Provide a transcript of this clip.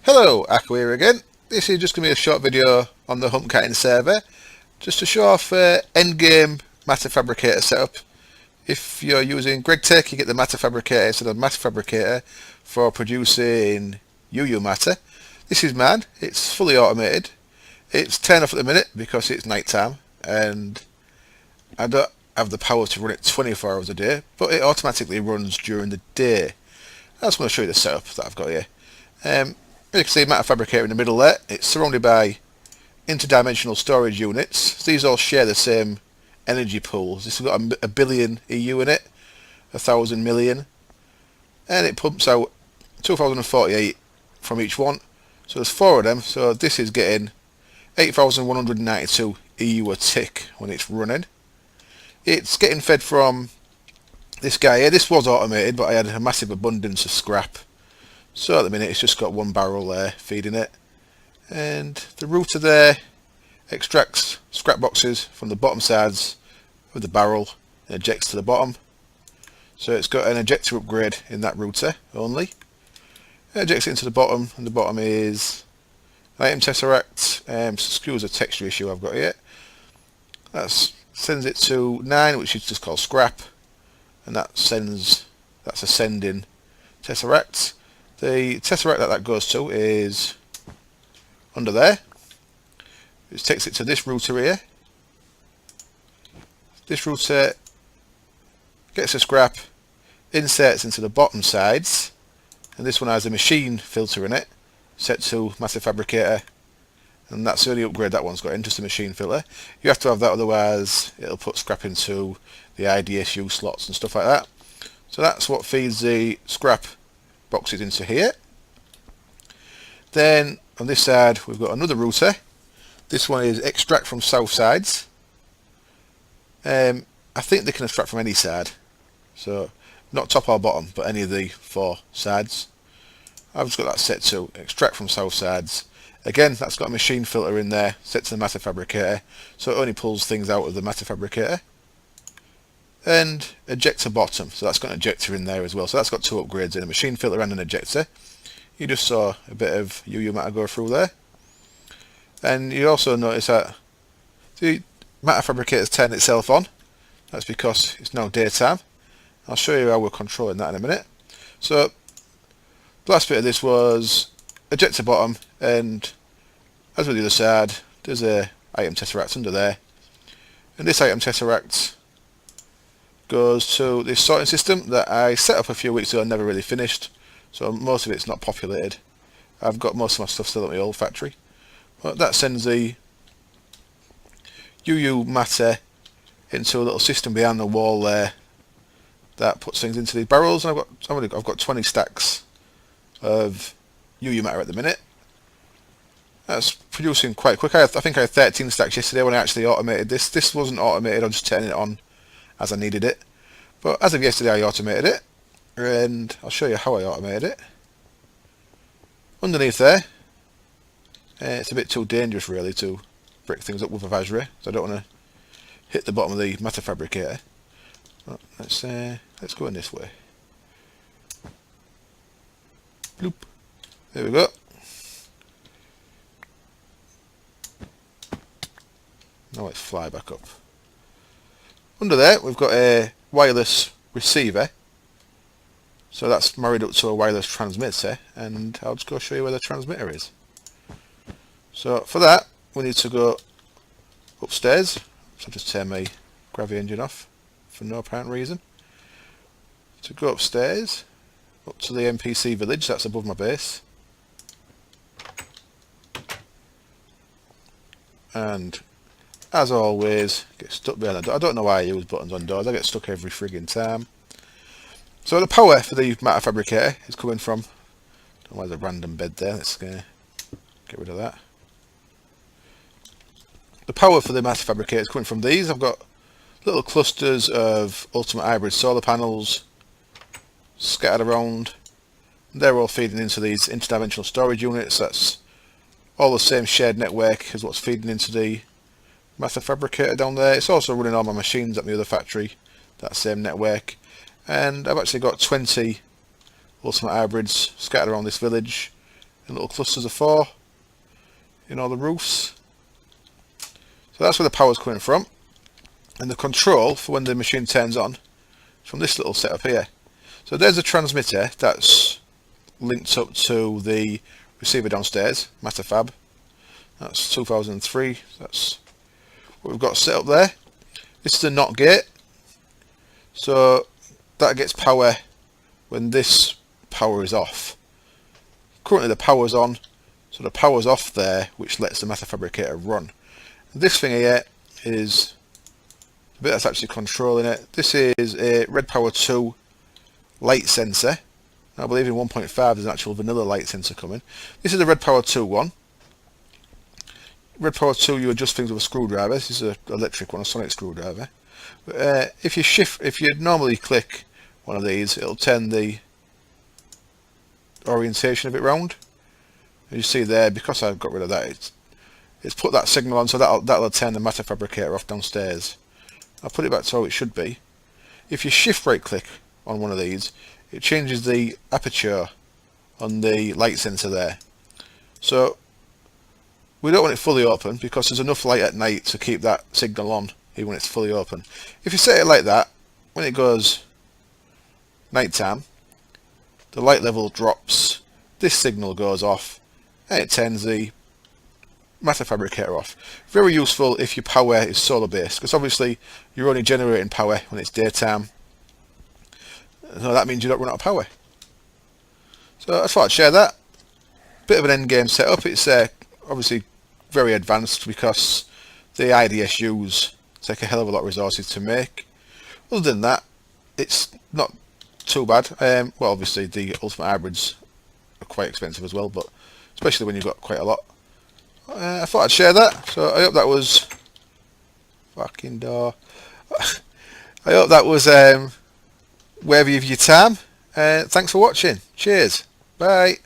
Hello, Akku here again. This is just going to be a short video on the hump catting server, just to show off Endgame matter fabricator setup. If you're using GregTech, you get the matter fabricator instead of matter fabricator for producing UU matter. This is mine. It's fully automated. It's turned off at the minute because it's night time and I don't have the power to run it 24 hours a day, but it automatically runs during the day. I just want to show you the setup that I've got here. You can see matter fabricator in the middle there. It's surrounded by interdimensional storage units. These all share the same energy pools. This has got a billion EU in it, 1,000 million, and it pumps out 2048 from each one. So there's 4 of them. So this is getting 8,192 EU a tick when it's running. It's getting fed from this guy here. This was automated, but I had a massive abundance of scrap. So at the minute it's just got 1 barrel there feeding it, and the router there extracts scrap boxes from the bottom sides of the barrel and ejects to the bottom. So it's got an ejector upgrade in that router only. It ejects it into the bottom, and the bottom is an item tesseract. Excuse the texture issue I've got here. That sends it to 9, which is just called scrap, and that's a sending tesseract. The tesseract that goes to is under there. It takes it to this router here. This router gets the scrap, inserts into the bottom sides, and this one has a machine filter in it set to matter fabricator, and that's the only upgrade that one's got in, just a machine filter. You have to have that, otherwise it'll put scrap into the IDSU slots and stuff like that. So that's what feeds the scrap boxes into here. Then on this side we've got another router. This one is extract from south sides. I think they can extract from any side, so not top or bottom, but any of the 4 sides. I've just got that set to extract from south sides. Again, that's got a machine filter in there set to the matter fabricator, so it only pulls things out of the matter fabricator. And ejector bottom, so that's got an ejector in there as well. So that's got 2 upgrades in, a machine filter and an ejector. You just saw a bit of UU matter go through there. And you also notice that the matter fabricator's turned itself on. That's because it's now daytime. I'll show you how we're controlling that in a minute. So the last bit of this was ejector bottom, and as with the other side, there's a item tesseract under there. And this item tesseract goes to this sorting system that I set up a few weeks ago and never really finished, so most of it's not populated. I've got most of my stuff still at my old factory, but that sends the UU matter into a little system behind the wall there that puts things into these barrels, and I've got 20 stacks of UU matter at the minute. That's producing quite quick. I think I had 13 stacks yesterday when I actually automated this. This wasn't automated, I'm just turning it on as I needed it, but as of yesterday I automated it, and I'll show you how I automated it. Underneath there, it's a bit too dangerous really to break things up with a Vajra, so I don't want to hit the bottom of the matter fabricator. But let's go in this way. Bloop. There we go. Now let's fly back up. Under there we've got a wireless receiver, so that's married up to a wireless transmitter, and I'll just go show you where the transmitter is. So for that we need to go upstairs, so I'll just turn my gravity engine off for no apparent reason. To go upstairs up to the NPC village that's above my base, and as always, get stuck behind the door. I don't know why I use buttons on doors, I get stuck every frigging time. So the power for the matter fabricator is coming from, I don't know why there's a random bed there, let's get rid of that. The power for the matter fabricator is coming from these. I've got little clusters of ultimate hybrid solar panels scattered around. They're all feeding into these interdimensional storage units. That's all the same shared network as what's feeding into the matter fabricator down there. It's also running all my machines at my other factory, that same network. And I've actually got 20 ultimate hybrids scattered around this village, in little clusters of 4 in all the roofs. So that's where the power's coming from, and the control for when the machine turns on is from this little setup here. So there's a transmitter that's linked up to the receiver downstairs, MatterFab. That's 2003. That's what we've got set up there. This is the NOT gate, so that gets power when this power is off. Currently the power's on, so the power's off there, which lets the Fabricator run. This thing here is the bit that's actually controlling it. This is a Red Power 2 light sensor. I believe in 1.5 there's an actual vanilla light sensor coming. This is the Red Power 2 one. Red Power 2, you adjust things with a screwdriver. This is an electric one, a sonic screwdriver. But, if you normally click one of these, it'll turn the orientation of it round. As you see there, because I've got rid of that, it's put that signal on, so that'll turn the Fabricator off downstairs. I'll put it back to how it should be. If you shift right click on one of these, it changes the aperture on the light sensor there. So we don't want it fully open because there's enough light at night to keep that signal on even when it's fully open. If you set it like that, when it goes nighttime, the light level drops, this signal goes off, and it turns the Fabricator off. Very useful if your power is solar based, because obviously you're only generating power when it's daytime. So that means you don't run out of power. So I thought I'd share that. Bit of an endgame setup. It's obviously very advanced because the IDSUs take a hell of a lot of resources to make. Other than that, it's not too bad. Well, obviously the Ultimate Hybrids are quite expensive as well, but especially when you've got quite a lot. I thought I'd share that. So I hope that was fucking door. I hope that was worthy of your time. Thanks for watching. Cheers. Bye.